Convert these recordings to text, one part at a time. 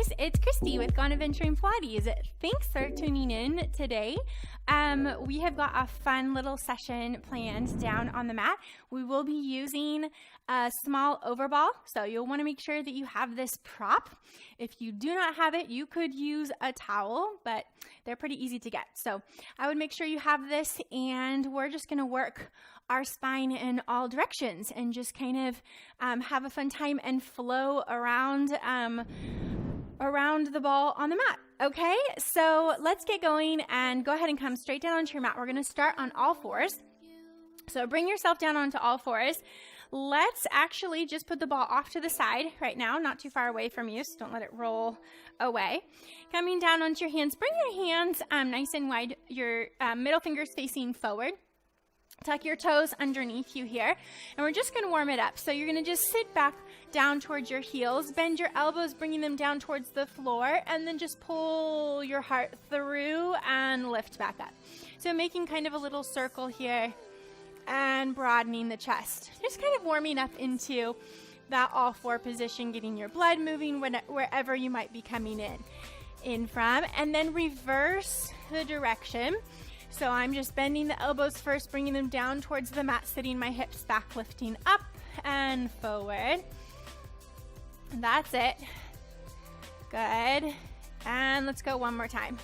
guys, it's Kristi with Gone Adventuring Pilates. Thanks for tuning in today. We have got a fun little session planned down on the mat. We will be using a small overball, so you'll want to make sure that you have this prop. If you do not have it, you could use a towel, but they're pretty easy to get. So I would make sure you have this, and we're just going to work our spine in all directions and just kind of have a fun time and flow around the ball on the mat. Okay, so let's get going and go ahead and come straight down onto your mat. We're going to start on all fours. So bring yourself down onto all fours. Let's actually just put the ball off to the side right now, not too far away from you, so don't let it roll away. Coming down onto your hands, bring your hands nice and wide, your middle fingers facing forward. Tuck your toes underneath you here, and we're just going to warm it up. So you're going to just sit back down towards your heels, bend your elbows, bringing them down towards the floor, and then just pull your heart through and lift back up. So making kind of a little circle here and broadening the chest. Just kind of warming up into that all four position, getting your blood moving wherever you might be coming in from, and then reverse the direction. So I'm just bending the elbows first, bringing them down towards the mat, sitting my hips back, lifting up and forward. That's it. Good. And let's go one more time.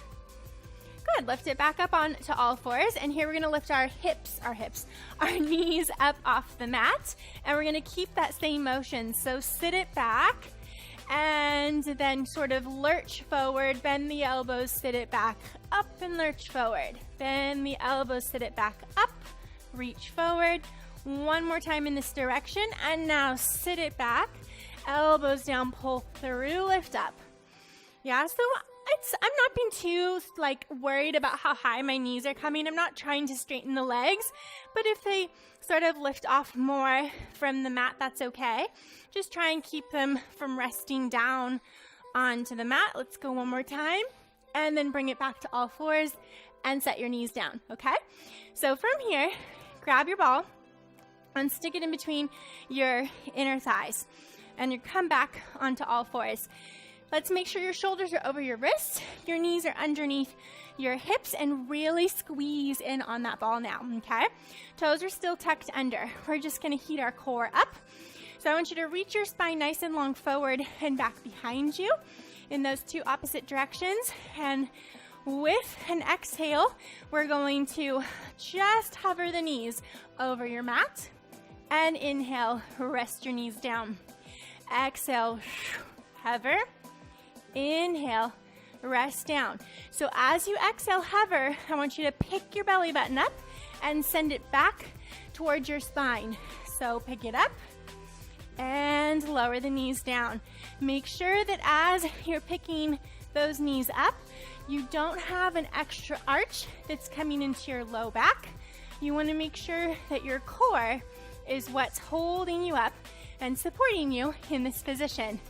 Good. Lift it back up onto all fours. And here we're going to lift our knees up off the mat. And we're going to keep that same motion. So sit it back and then sort of lurch forward, bend the elbows, sit it back, up and lurch forward. Bend the elbows, sit it back, up, reach forward. One more time in this direction, and now sit it back, elbows down, pull through, lift up. Yeah, so I'm not being too worried about how high my knees are coming. I'm not trying to straighten the legs, but if they sort of lift off more from the mat, that's okay. Just try and keep them from resting down onto the mat. Let's go one more time, and then bring it back to all fours and set your knees down, okay? So from here, grab your ball and stick it in between your inner thighs, and you come back onto all fours. Let's make sure your shoulders are over your wrists, your knees are underneath your hips, and really squeeze in on that ball now, okay? Toes are still tucked under. We're just gonna heat our core up. So I want you to reach your spine nice and long forward and back behind you in those two opposite directions. And with an exhale, we're going to just hover the knees over your mat. And inhale, rest your knees down. Exhale, hover. Inhale, rest down. So as you exhale, hover, I want you to pick your belly button up and send it back towards your spine. So pick it up and lower the knees down. Make sure that as you're picking those knees up, you don't have an extra arch that's coming into your low back. You want to make sure that your core is what's holding you up and supporting you in this position.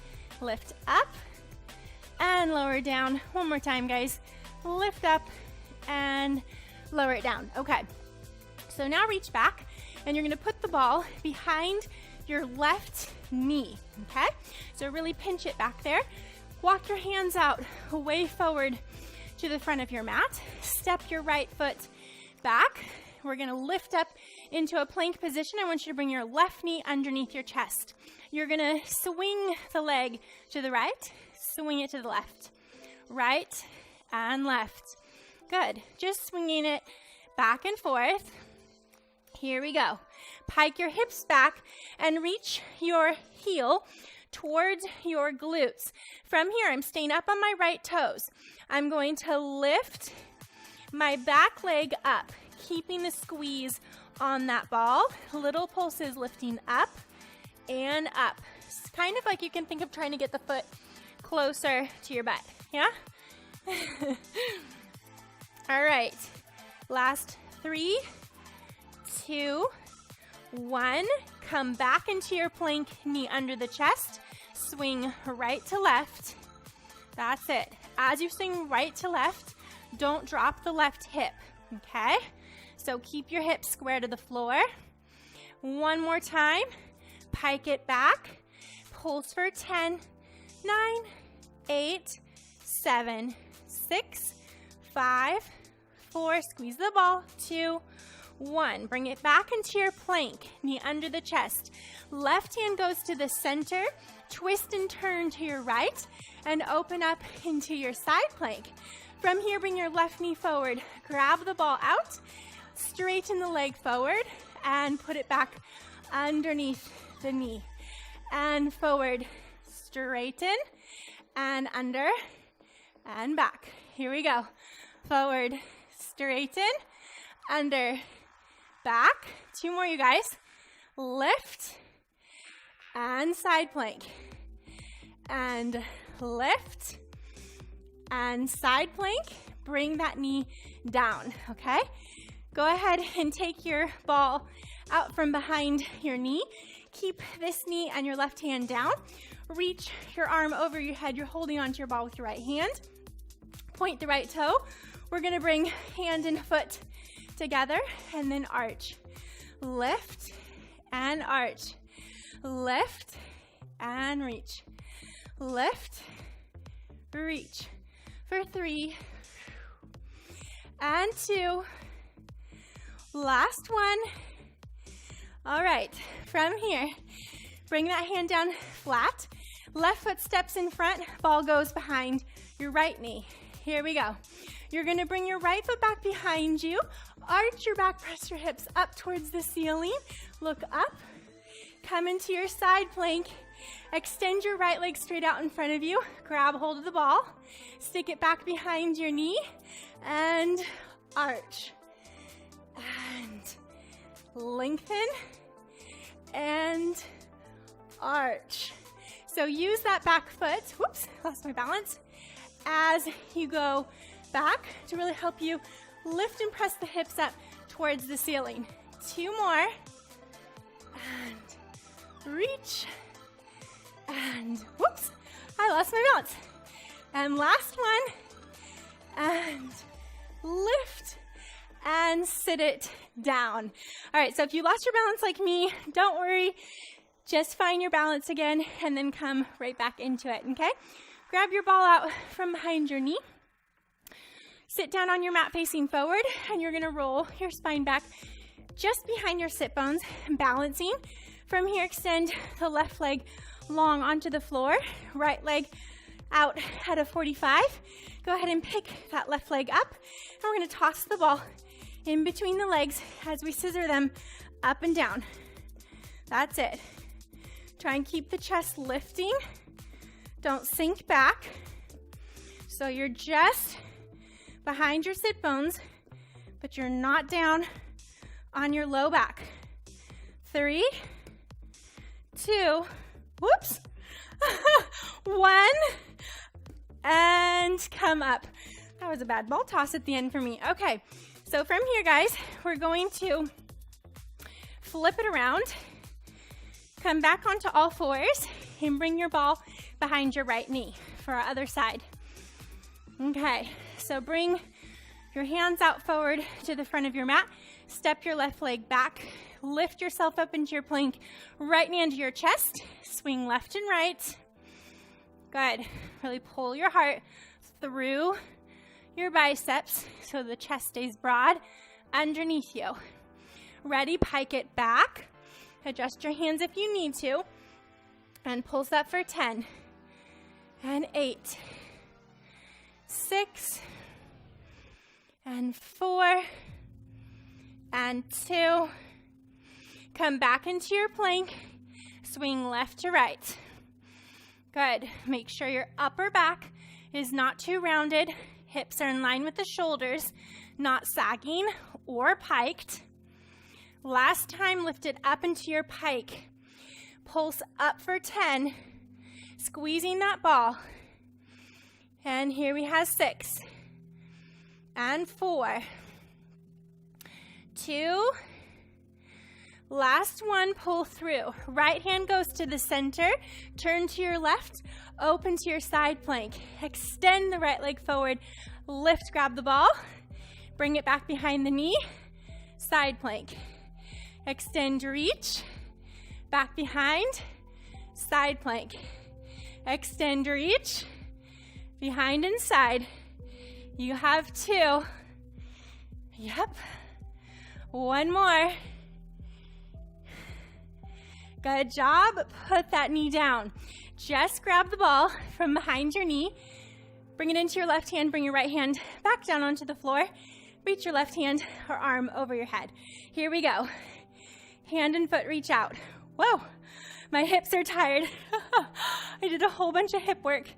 Lift up and lower down. One more time, guys. Lift up and lower it down. Okay. So now reach back, and you're going to put the ball behind your left knee, okay? So really pinch it back there. Walk your hands out way forward to the front of your mat. Step your right foot back. We're going to lift up into a plank position. I want you to bring your left knee underneath your chest. You're going to swing the leg to the right, swing it to the left, right and left. Good. Just swinging it back and forth. Here we go. Pike your hips back and reach your heel towards your glutes. From here, I'm staying up on my right toes. I'm going to lift my back leg up, keeping the squeeze on that ball. Little pulses lifting up and up. It's kind of like you can think of trying to get the foot closer to your butt. Yeah? All right. Last 3, 2, 1. Come back into your plank, knee under the chest. Swing right to left. That's it. As you swing right to left, don't drop the left hip, okay? So keep your hips square to the floor. One more time. Pike it back. Pulse for 10, 9, 8, 7, 6, 5, 4, squeeze the ball, 2, 1. Bring it back into your plank, knee under the chest. Left hand goes to the center, twist and turn to your right, and open up into your side plank. From here, bring your left knee forward, grab the ball out, straighten the leg forward, and put it back underneath the knee. And forward, straighten, and under, and back. Here we go. Forward, straighten, under, back. 2 more, you guys. Lift, and side plank. And lift, and side plank. Bring that knee down, okay? Go ahead and take your ball out from behind your knee. Keep this knee and your left hand down. Reach your arm over your head. You're holding onto your ball with your right hand. Point the right toe. We're gonna bring hand and foot together and then arch. Lift and arch. Lift and reach. Lift, reach. For 3 and 2. Last one. All right, from here, bring that hand down flat. Left foot steps in front, ball goes behind your right knee. Here we go. You're gonna bring your right foot back behind you, arch your back, press your hips up towards the ceiling, look up, come into your side plank, extend your right leg straight out in front of you, grab hold of the ball, stick it back behind your knee, and arch. And lengthen, and arch. So use that back foot, whoops, lost my balance, as you go back to really help you lift and press the hips up towards the ceiling. 2 more, and reach, and whoops, I lost my balance. And last one, and lift, and sit it down. All right, so if you lost your balance like me, don't worry. Just find your balance again and then come right back into it, okay? Grab your ball out from behind your knee. Sit down on your mat facing forward, and you're gonna roll your spine back just behind your sit bones, balancing. From here, extend the left leg long onto the floor, right leg out at a 45. Go ahead and pick that left leg up, and we're gonna toss the ball in between the legs as we scissor them up and down. That's it. Try and keep the chest lifting. Don't sink back. So you're just behind your sit bones, but you're not down on your low back. 3, 2, whoops, 1, and come up. That was a bad ball toss at the end for me. Okay, so from here, guys, we're going to flip it around, come back onto all fours, and bring your ball behind your right knee for our other side. Okay, so bring your hands out forward to the front of your mat, step your left leg back, lift yourself up into your plank, right knee into your chest, swing left and right. Good, really pull your heart through your biceps so the chest stays broad underneath you. Ready, pike it back, adjust your hands if you need to, and pulse that for 10, and 8, 6, and 4, and 2. Come back into your plank, swing left to right. Good. Make sure your upper back is not too rounded. Hips are in line with the shoulders, not sagging or piked. Last time, lift it up into your pike. Pulse up for 10, squeezing that ball. And here we have 6, and 4, 2, last one, pull through. Right hand goes to the center, turn to your left, open to your side plank. Extend the right leg forward, lift, grab the ball, bring it back behind the knee, side plank. Extend, reach, back behind, side plank. Extend, reach, behind and side. You have 2. Yep. 1 more. Good job. Put that knee down. Just grab the ball from behind your knee. Bring it into your left hand. Bring your right hand back down onto the floor. Reach your left hand or arm over your head. Here we go. Hand and foot reach out. Whoa, my hips are tired. I did a whole bunch of hip work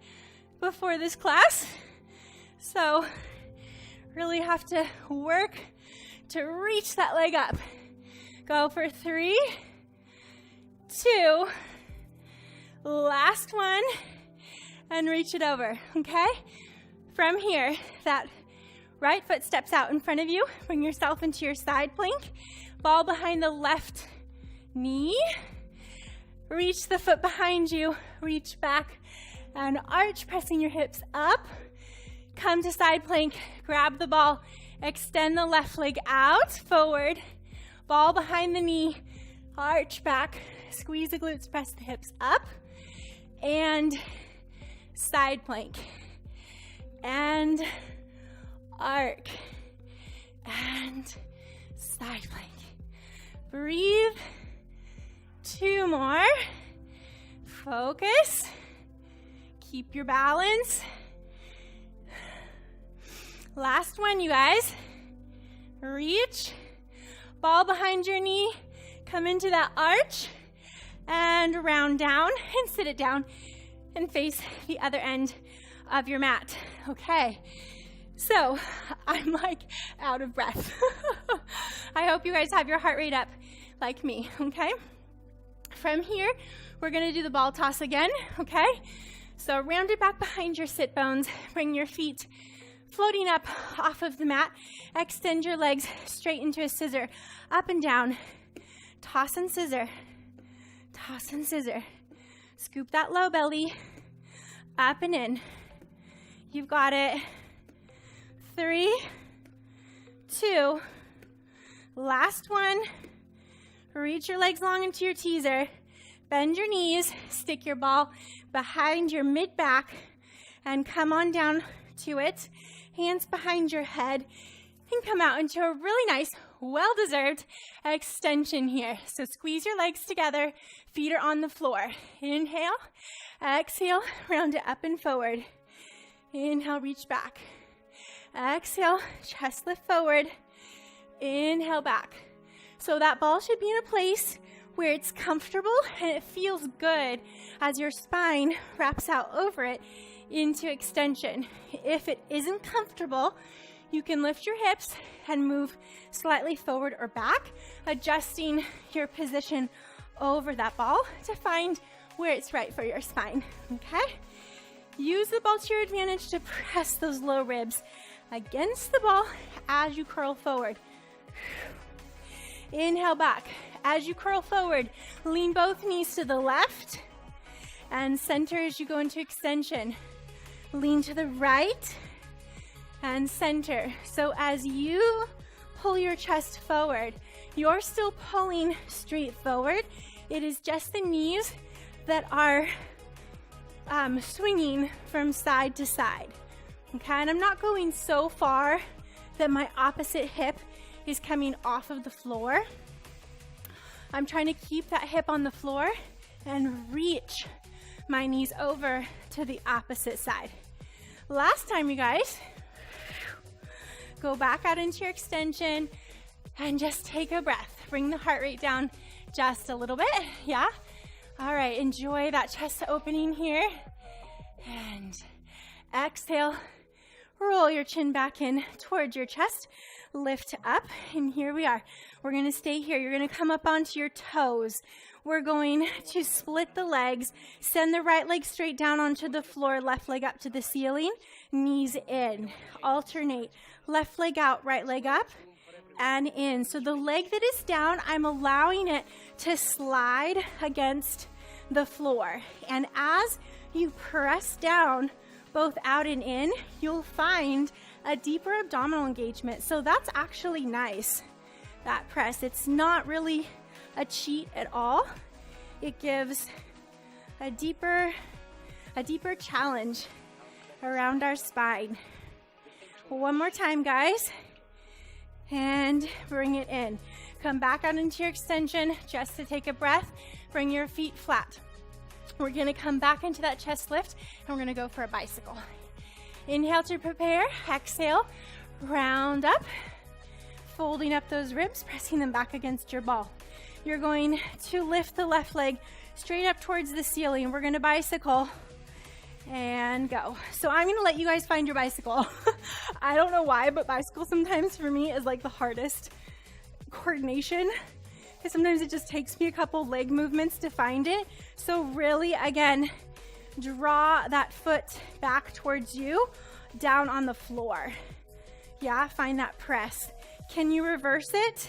before this class. So really have to work to reach that leg up. Go for 3, 2, last one, and reach it over, okay? From here, that right foot steps out in front of you. Bring yourself into your side plank. Ball behind the left knee. Reach the foot behind you. Reach back and arch, pressing your hips up. Come to side plank. Grab the ball. Extend the left leg out, forward. Ball behind the knee. Arch back. Squeeze the glutes, press the hips up. And side plank. And arc. And side plank. Breathe. 2 more. Focus. Keep your balance. Last one, you guys. Reach. Ball behind your knee. Come into that arch. And round down and sit it down and face the other end of your mat. Okay. So I'm like out of breath. I hope you guys have your heart rate up like me, okay? From here, we're gonna do the ball toss again, okay? So round it back behind your sit bones. Bring your feet floating up off of the mat. Extend your legs straight into a scissor. Up and down. Toss and scissor. Toss and scissor. Scoop that low belly. Up and in. You've got it. 3, 2, last one. Reach your legs long into your teaser. Bend your knees, stick your ball behind your mid-back, and come on down to it. Hands behind your head, and come out into a really nice, well-deserved extension here. So squeeze your legs together, feet are on the floor. Inhale, exhale, round it up and forward. Inhale, reach back. Exhale, chest lift forward. Inhale, back. So that ball should be in a place where it's comfortable and it feels good as your spine wraps out over it into extension. If it isn't comfortable, you can lift your hips and move slightly forward or back, adjusting your position over that ball to find where it's right for your spine, okay? Use the ball to your advantage to press those low ribs against the ball as you curl forward. Inhale back. As you curl forward, lean both knees to the left and center as you go into extension. Lean to the right and center. So as you pull your chest forward, you're still pulling straight forward. It is just the knees that are swinging from side to side. Okay, and I'm not going so far that my opposite hip is coming off of the floor. I'm trying to keep that hip on the floor and reach my knees over to the opposite side. Last time, you guys. Go back out into your extension and just take a breath. Bring the heart rate down just a little bit, yeah? All right, enjoy that chest opening here. And exhale, roll your chin back in towards your chest. Lift up, and here we are. We're gonna stay here. You're gonna come up onto your toes. We're going to split the legs, send the right leg straight down onto the floor, left leg up to the ceiling, knees in. Alternate, left leg out, right leg up, and in. So the leg that is down, I'm allowing it to slide against the floor. And as you press down, both out and in, you'll find a deeper abdominal engagement. So that's actually nice, that press. It's not really a cheat at all. It gives a deeper challenge around our spine. One more time, guys. And bring it in. Come back out into your extension just to take a breath. Bring your feet flat. We're gonna come back into that chest lift and we're gonna go for a bicycle. Inhale to prepare, exhale, round up, folding up those ribs, pressing them back against your ball. You're going to lift the left leg straight up towards the ceiling. We're gonna bicycle and go. So I'm gonna let you guys find your bicycle. I don't know why, but bicycle sometimes for me is like the hardest coordination, because sometimes it just takes me a couple leg movements to find it. So really, again, draw that foot back towards you, down on the floor. Yeah, find that press. Can you reverse it?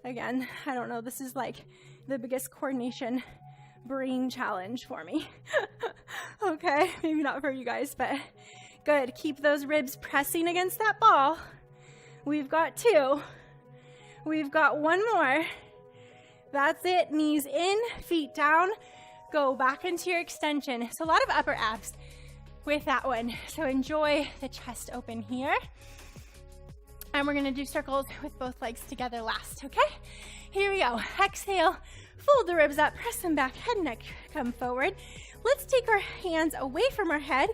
Again, I don't know, this is like the biggest coordination brain challenge for me. Okay, maybe not for you guys, but good. Keep those ribs pressing against that ball. We've got 2. We've got 1 more. That's it. Knees in, feet down. Go back into your extension. So a lot of upper abs with that one. So enjoy the chest open here. And we're going to do circles with both legs together last, okay? Here we go. Exhale, fold the ribs up, press them back, head and neck come forward. Let's take our hands away from our head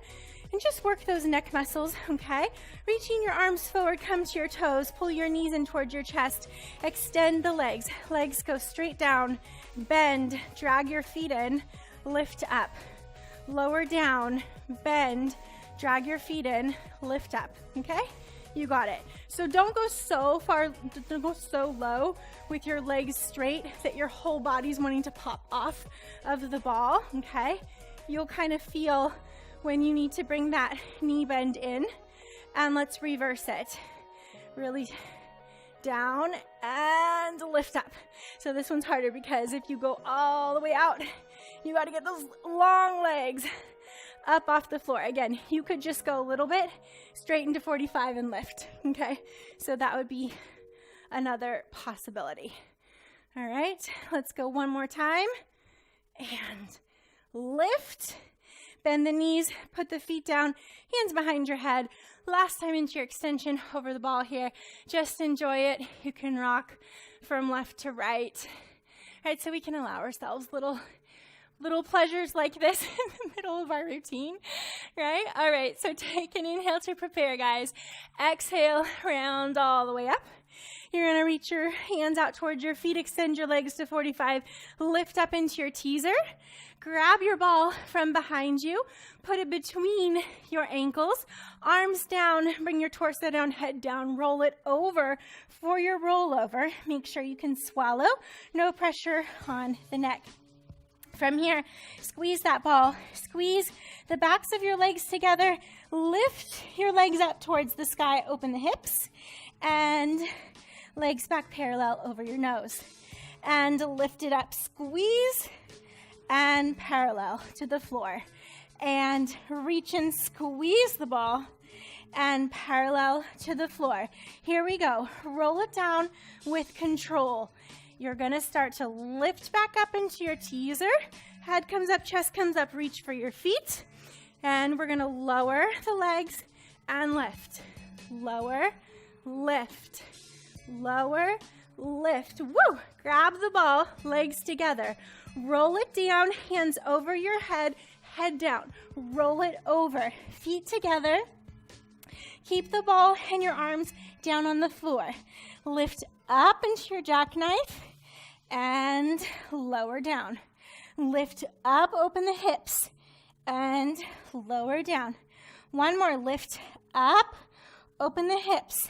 and just work those neck muscles, okay? Reaching your arms forward, come to your toes, pull your knees in towards your chest, extend the legs. Legs go straight down, bend, drag your feet in, lift up, lower down, bend, drag your feet in, lift up, okay? You got it. So don't go so far, don't go so low with your legs straight that your whole body's wanting to pop off of the ball, okay? You'll kind of feel when you need to bring that knee bend in, and let's reverse it. Really down and lift up. So this one's harder because if you go all the way out, you got to get those long legs up off the floor. Again, you could just go a little bit straight into 45 and lift, okay? So that would be another possibility. All right, let's go one more time. And lift. Bend the knees, put the feet down, hands behind your head. Last time into your extension over the ball here. Just enjoy it. You can rock from left to right. All right, so we can allow ourselves little pleasures like this in the middle of our routine, right? All right, so take an inhale to prepare, guys. Exhale, round all the way up. You're gonna reach your hands out towards your feet, extend your legs to 45, lift up into your teaser. Grab your ball from behind you, put it between your ankles, arms down, bring your torso down, head down, roll it over for your rollover. Make sure you can swallow, no pressure on the neck. From here, squeeze that ball, squeeze the backs of your legs together, lift your legs up towards the sky, open the hips, and legs back parallel over your nose. And lift it up, squeeze, and parallel to the floor. And reach and squeeze the ball and parallel to the floor. Here we go. Roll it down with control. You're gonna start to lift back up into your teaser. Head comes up, chest comes up, reach for your feet. And we're gonna lower the legs and lift. Lower, lift, lower, lift. Woo! Grab the ball, legs together. Roll it down, hands over your head, head down. Roll it over, feet together. Keep the ball and your arms down on the floor. Lift up into your jackknife and lower down. Lift up, open the hips and lower down. One more, lift up, open the hips,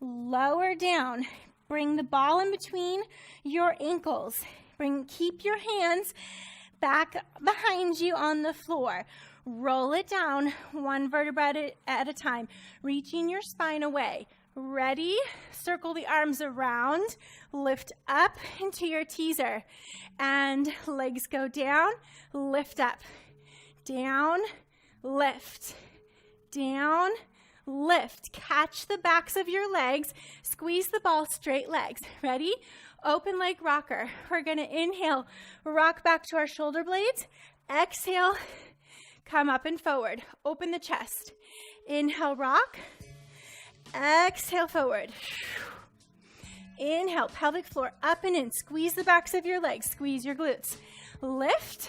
lower down. Bring the ball in between your ankles. Keep your hands back behind you on the floor. Roll it down one vertebra at a time, reaching your spine away. Ready? Circle the arms around, lift up into your teaser, and legs go down, lift up, down, lift, down, lift. Catch the backs of your legs, squeeze the ball, straight legs. Ready? Open leg rocker. We're gonna inhale, rock back to our shoulder blades. Exhale, come up and forward. Open the chest. Inhale, rock. Exhale, forward. Inhale, pelvic floor up and in. Squeeze the backs of your legs. Squeeze your glutes. Lift.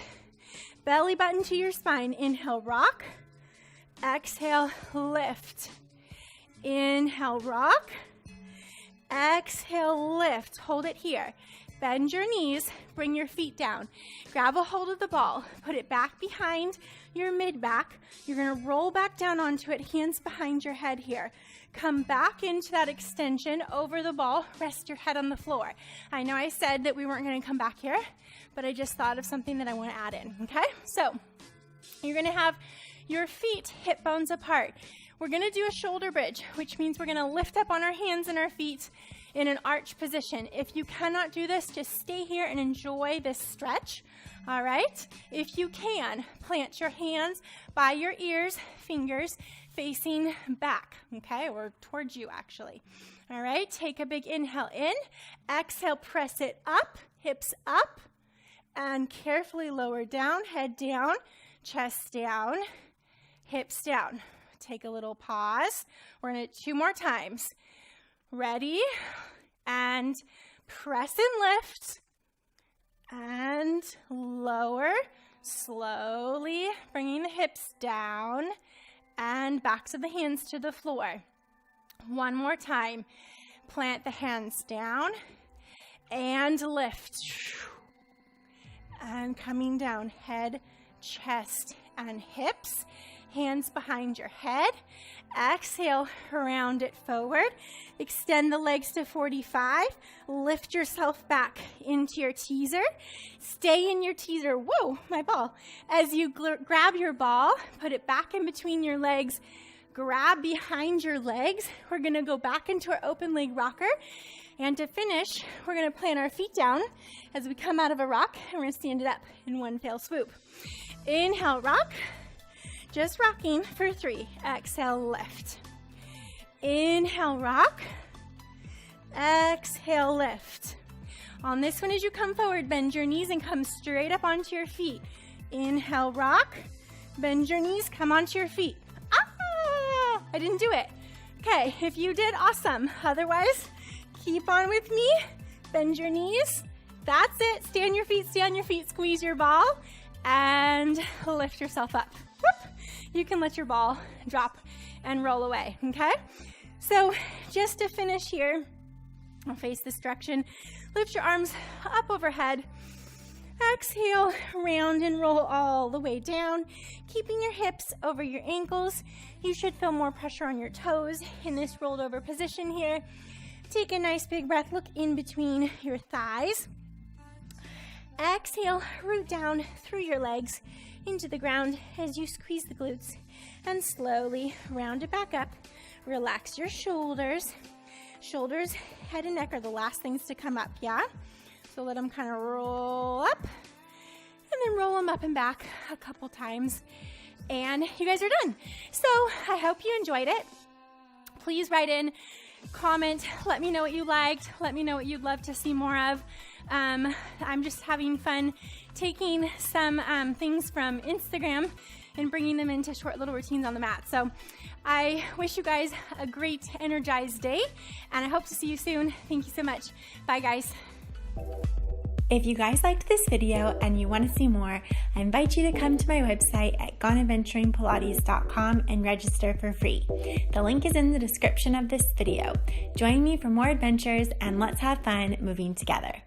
Belly button to your spine. Inhale, rock. Exhale, lift. Inhale, rock. Exhale, lift. Hold it here. Bend your knees. Bring your feet down. Grab a hold of the ball. Put it back behind your mid-back. You're going to roll back down onto it, hands behind your head here. Come back into that extension over the ball. Rest your head on the floor. I know I said that we weren't going to come back here, but I just thought of something that I want to add in, okay? So you're going to have your feet hip bones apart. We're going to do a shoulder bridge, which means we're going to lift up on our hands and our feet in an arch position. If you cannot do this, just stay here and enjoy this stretch, all right? If you can, plant your hands by your ears, fingers facing back, okay, or towards you actually. All right, take a big inhale in, exhale, press it up, hips up, and carefully lower down, head down, chest down, hips down. Take a little pause. We're going to 2 more times. Ready? And press and lift. And lower. Slowly bringing the hips down and backs of the hands to the floor. 1 more time. Plant the hands down and lift. And coming down, head, chest, and hips. Hands behind your head. Exhale, round it forward. Extend the legs to 45. Lift yourself back into your teaser. Stay in your teaser. Whoa, my ball. As you grab your ball, put it back in between your legs. Grab behind your legs. We're going to go back into our open leg rocker. And to finish, we're going to plant our feet down as we come out of a rock. And we're going to stand it up in one fell swoop. Inhale, rock. Just rocking for 3. Exhale, lift. Inhale, rock. Exhale, lift. On this one, as you come forward, bend your knees and come straight up onto your feet. Inhale, rock. Bend your knees, come onto your feet. Ah! I didn't do it. Okay, if you did, awesome. Otherwise, keep on with me. Bend your knees. That's it. Stay on your feet, squeeze your ball, and lift yourself up. Whoop. You can let your ball drop and roll away, okay? So just to finish here, I'll face this direction. Lift your arms up overhead. Exhale, round and roll all the way down, keeping your hips over your ankles. You should feel more pressure on your toes in this rolled over position here. Take a nice big breath, look in between your thighs. Exhale, root down through your legs into the ground as you squeeze the glutes and slowly round it back up. Relax your shoulders. Shoulders, head and neck are the last things to come up, yeah? So let them kind of roll up and then roll them up and back a couple times. And you guys are done. So I hope you enjoyed it. Please write in, comment, let me know what you liked. Let me know what you'd love to see more of. I'm just having fun taking some things from Instagram and bringing them into short little routines on the mat. So I wish you guys a great, energized day, and I hope to see you soon. Thank you so much. Bye, guys. If you guys liked this video and you want to see more, I invite you to come to my website at goneadventuringpilates.com and register for free. The link is in the description of this video. Join me for more adventures and let's have fun moving together.